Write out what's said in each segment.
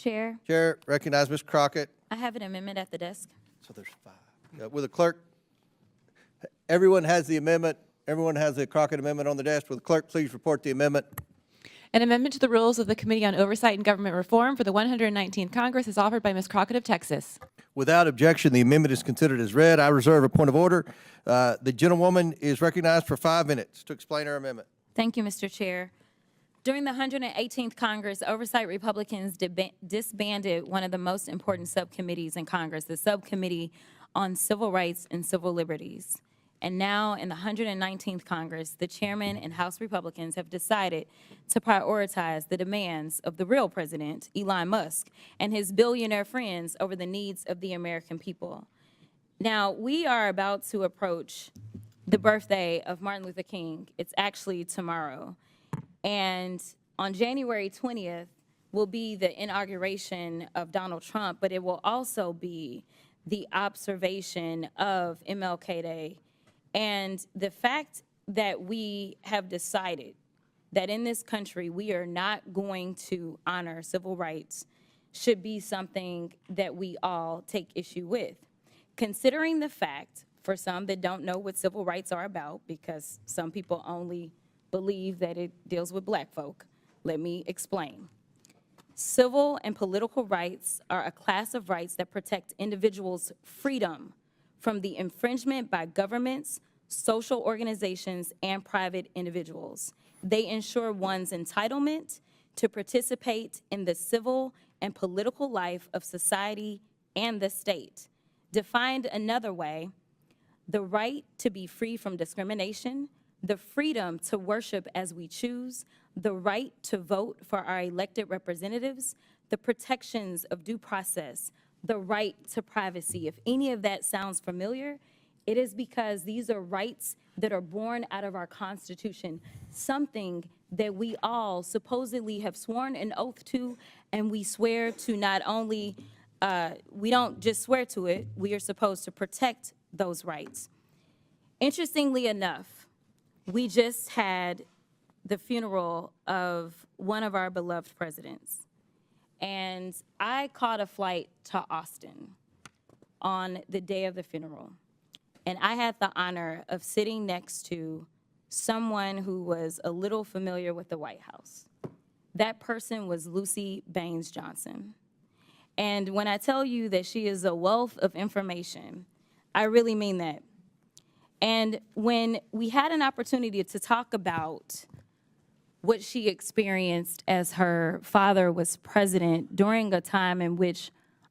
Chair, Chair, recognize Ms. Crockett. I have an amendment at the desk. So there's 5. Will the clerk, everyone has the amendment, everyone has the Crockett amendment on the desk. Will the clerk please report the amendment? An amendment to the rules of the Committee on Oversight and Government Reform for the 119th Congress is offered by Ms. Crockett of Texas. Without objection, the amendment is considered as read. I reserve a point of order. The gentlewoman is recognized for 5 minutes to explain her amendment. Thank you, Mr. Chair. During the 118th Congress, Oversight Republicans disbanded one of the most important subcommittees in Congress, the Subcommittee on Civil Rights and Civil Liberties. And now in the 119th Congress, the chairman and House Republicans have decided to prioritize the demands of the real president, Elon Musk, and his billionaire friends over the needs of the American people. Now, we are about to approach the birthday of Martin Luther King. It's actually tomorrow. And on January 20th will be the inauguration of Donald Trump, but it will also be the observation of MLK Day. And the fact that we have decided that in this country we are not going to honor civil rights should be something that we all take issue with. Considering the fact, for some that don't know what civil rights are about, because some people only believe that it deals with black folk, let me explain. Civil and political rights are a class of rights that protect individuals' freedom from the infringement by governments, social organizations, and private individuals. They ensure one's entitlement to participate in the civil and political life of society and the state. Defined another way, the right to be free from discrimination, the freedom to worship as we choose, the right to vote for our elected representatives, the protections of due process, the right to privacy. If any of that sounds familiar, it is because these are rights that are born out of our Constitution, something that we all supposedly have sworn an oath to, and we swear to not only, we don't just swear to it, we are supposed to protect those rights. Interestingly enough, we just had the funeral of one of our beloved presidents. And I caught a flight to Austin on the day of the funeral. And I had the honor of sitting next to someone who was a little familiar with the White House. That person was Lucy Baines Johnson. And when I tell you that she is a wealth of information, I really mean that. And when we had an opportunity to talk about what she experienced as her father was president during a time in which,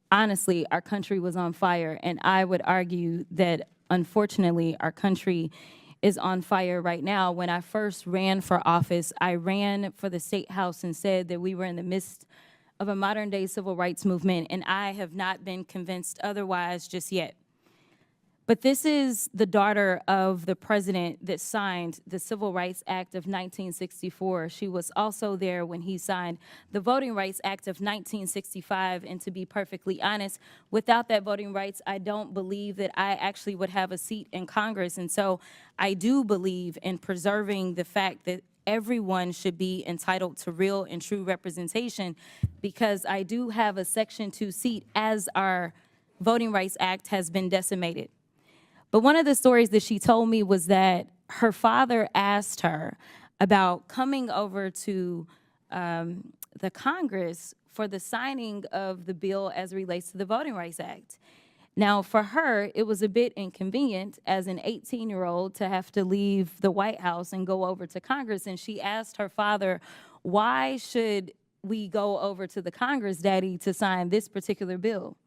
honestly, our country was on fire, and I would argue that, unfortunately, our country is on fire right now. When I first ran for office, I ran for the State House and said that we were in the midst of a modern-day civil rights movement, and I have not been convinced otherwise just yet. But this is the daughter of the president that signed the Civil Rights Act of 1964. She was also there when he signed the Voting Rights Act of 1965. And to be perfectly honest, without that voting rights, I don't believe that I actually would have a seat in Congress. And so I do believe in preserving the fact that everyone should be entitled to real and true representation, because I do have a Section 2 seat as our Voting Rights Act has been decimated. But one of the stories that she told me was that her father asked her about coming over to the Congress for the signing of the bill as it relates to the Voting Rights Act. Now, for her, it was a bit inconvenient as an 18-year-old to have to leave the White House and go over to Congress. And she asked her father, why should we go over to the Congress, Daddy, to sign this particular bill?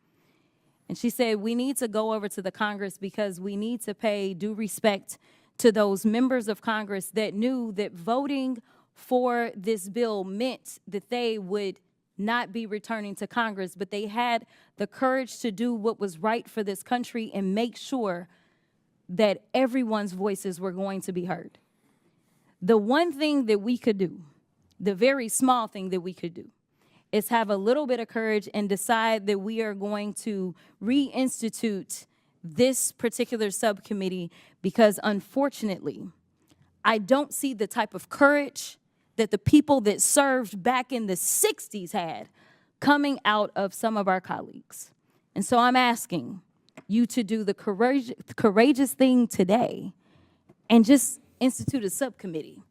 And she said, we need to go over to the Congress because we need to pay due respect to those members of Congress that knew that voting for this bill meant that they would not be returning to Congress, but they had the courage to do what was right for this country and make sure that everyone's voices were going to be heard. The one thing that we could do, the very small thing that we could do, is have a little bit of courage and decide that we are going to reinstitute this particular subcommittee, because unfortunately, I don't see the type of courage that the people that served back in the 60s had coming out of some of our colleagues. And so I'm asking you to do the courageous thing today and just institute a subcommittee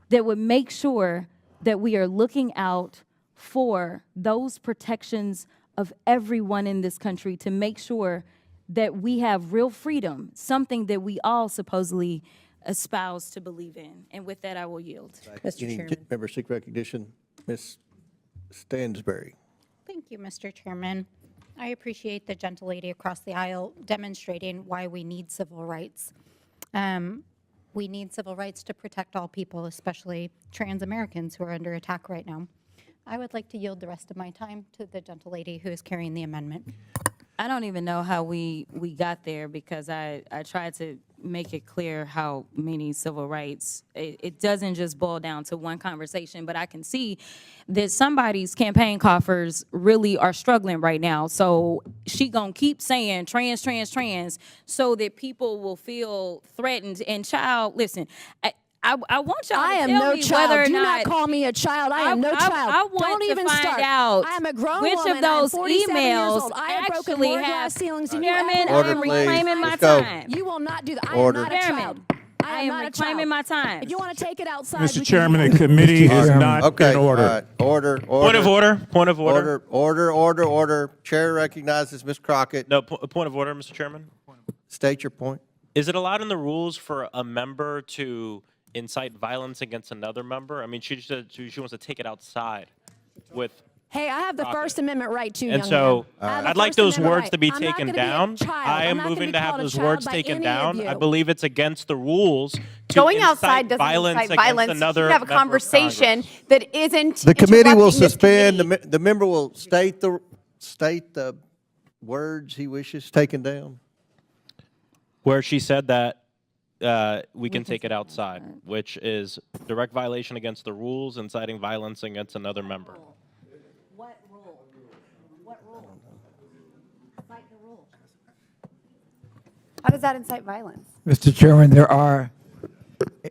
that would make sure that we are looking out for those protections of everyone in this country, to make sure that we have real freedom, something that we all supposedly espouse to believe in. And with that, I will yield. Mr. Any Chairman. member seek recognition? Ms. Stansberry. Thank you, Mr. Chairman. I appreciate the gentle lady across the aisle demonstrating why we need civil rights. We need civil rights to protect all people, especially trans Americans who are under attack right now. I would like to yield the rest of my time to the gentle lady who is carrying the amendment. I don't even know how we got there, because I tried to make it clear how many civil rights, it doesn't just boil down to one conversation, but I can see that somebody's campaign coffers really are struggling right now. So she gonna keep saying trans, trans, trans, so that people will feel threatened. And child, listen, I want y'all to I am tell no me child. whether or Do not not call me a child. I am no child. I want Don't to even find start. out I am a grown which woman. of those I am 47 years emails old. I have broken actually more have. glass ceilings than you Chairman, ever I Order, am please. reclaiming my Let's go. time. You will not do that. I Order. am not a Chairman, child. I am not a reclaiming child. my time. If you want to take it outside, Mr. we can Chairman, do the that. committee is not Okay, in all order. right. Order. Point of order. Point of order. Order. Chair recognizes Ms. Crockett. No, point of order, Mr. Chairman. State your point. Is it allowed in the rules for a member to incite violence against another member? I mean, she said she wants to take it outside with. Hey, I have the Crockett. First Amendment right too, And young so man. I have the I'd like First those Amendment words right. to be I'm not taken gonna be a down. child. I I'm am not gonna moving be to have called a those child words by taken any down. of I you. believe it's against the rules to Going incite outside doesn't violence incite against violence. another You have a member of conversation Congress. that isn't. The committee will interrupting this suspend, committee. the member will state the words he wishes taken down. Where she said that we can take it outside, which is direct violation against the rules, inciting violence against another member. What rule? What rule? Cite the rule. How does that incite violence? Mr. Chairman, there are,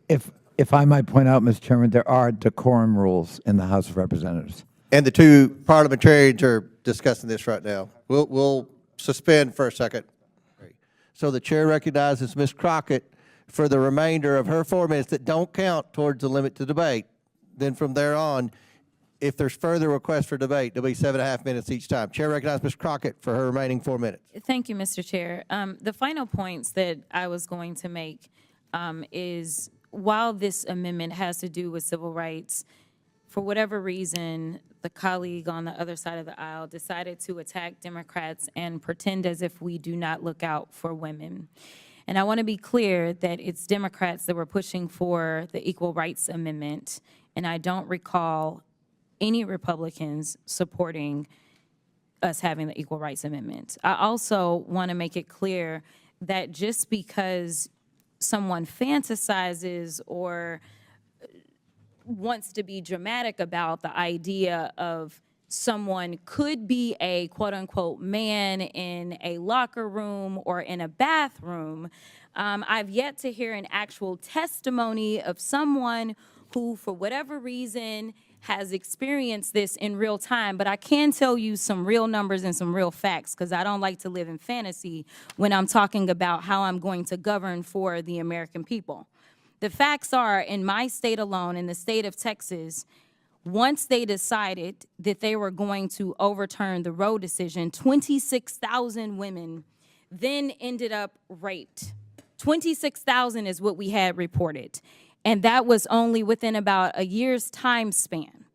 if I might point out, Mr. Chairman, there are decorum rules in the House of Representatives. And the two parliamentarians are discussing this right now. We'll suspend for a second. So the chair recognizes Ms. Crockett for the remainder of her 4 minutes that don't count towards the limit to debate. Then from there on, if there's further requests for debate, there'll be 7.5 minutes each time. Chair recognizes Ms. Crockett for her remaining 4 minutes. Thank you, Mr. Chair. The final points that I was going to make is, while this amendment has to do with civil rights, for whatever reason, the colleague on the other side of the aisle decided to attack Democrats and pretend as if we do not look out for women. And I want to be clear that it's Democrats that were pushing for the Equal Rights Amendment, and I don't recall any Republicans supporting us having the Equal Rights Amendment. I also want to make it clear that just because someone fantasizes or wants to be dramatic about the idea of someone could be a quote-unquote man in a locker room or in a bathroom, I've yet to hear an actual testimony of someone who, for whatever reason, has experienced this in real time. But I can tell you some real numbers and some real facts, because I don't like to live in fantasy when I'm talking about how I'm going to govern for the American people. The facts are, in my state alone, in the state of Texas, once they decided that they were going to overturn the Roe decision, 26,000 women then ended up raped. 26,000 is what we had reported. And that was only within about a year's time span.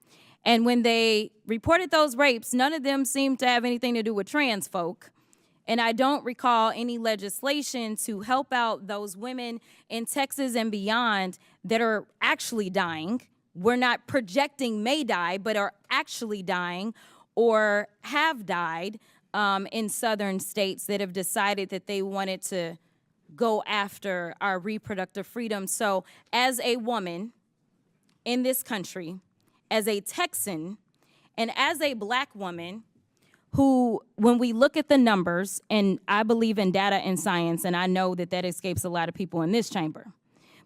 And when they reported those rapes, none of them seemed to have anything to do with trans folk. And I don't recall any legislation to help out those women in Texas and beyond that are actually dying. We're not projecting may die, but are actually dying or have died in southern states that have decided that they wanted to go after our reproductive freedom. So as a woman in this country, as a Texan, and as a Black woman, who, when we look at the numbers, and I believe in data and science, and I know that that escapes a lot of people in this chamber,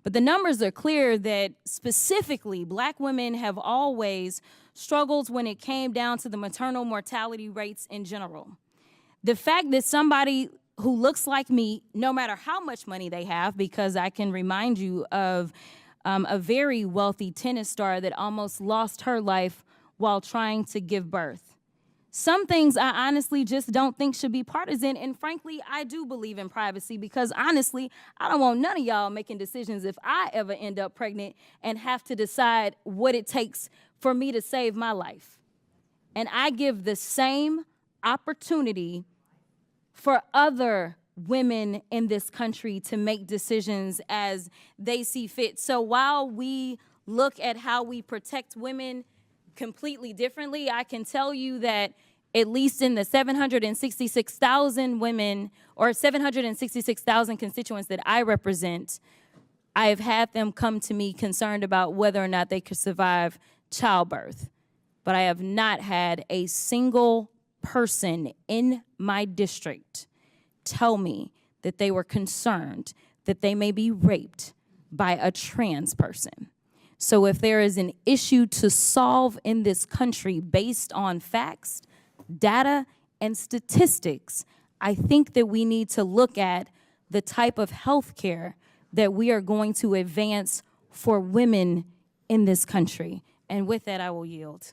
but the numbers are clear that specifically Black women have always struggles when it came down to the maternal mortality rates in general. The fact that somebody who looks like me, no matter how much money they have, because I can remind you of a very wealthy tennis star that almost lost her life while trying to give birth. Some things I honestly just don't think should be partisan, and frankly, I do believe in privacy because honestly, I don't want none of y'all making decisions if I ever end up pregnant and have to decide what it takes for me to save my life. And I give the same opportunity for other women in this country to make decisions as they see fit. So while we look at how we protect women completely differently, I can tell you that at least in the 766,000 women or 766,000 constituents that I represent, I have had them come to me concerned about whether or not they could survive childbirth. But I have not had a single person in my district tell me that they were concerned that they may be raped by a trans person. So if there is an issue to solve in this country based on facts, data, and statistics, I think that we need to look at the type of health care that we are going to advance for women in this country. And with that, I will yield.